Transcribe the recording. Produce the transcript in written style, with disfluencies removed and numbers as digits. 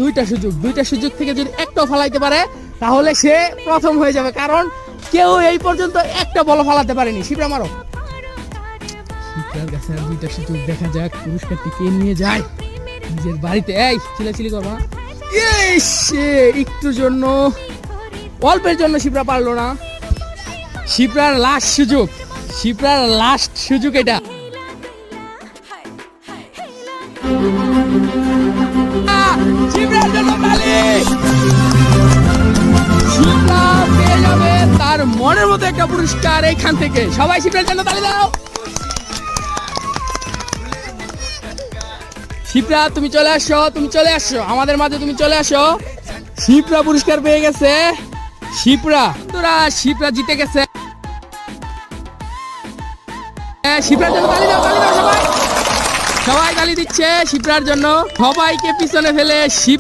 দুইটা সুযোগ থেকে যদি একটাও ফালাইতে পারে তাহলে সে প্রথম হয়ে যাবে, কারণ কেউ এই পর্যন্ত একটা বল ফালাতে পারেনি। শিপ্রা মারো। শিপ্রার কাছে আর দুইটা সুযোগ, দেখা যাক পুরস্কারটি কে নিয়ে যায় নিজের বাড়িতে। এই চিলাচিলি করবা, একটুর জন্য, অল্পের জন্য শিপ্রা পারলো না। শিপ্রার লাস্ট সুযোগ এটা। শিপ্রার জন্য তালি। শিপ্রা পেয়ে যাবে তার মনের মতো একটা পুরস্কার এইখান থেকে। সবাই শিপ্রার জন্য তালি দাও। শিপ্রা তুমি চলে আসো আমাদের মাঝে, তুমি চলে আসো। শিপ্রা পুরস্কার পেয়ে গেছে। শিপ্রা জিতে গেছে। শিপ্রার জন্য তালি দাও সবাই তালি দিচ্ছে শিপ্রার জন্য। সবাইকে পিছনে ফেলে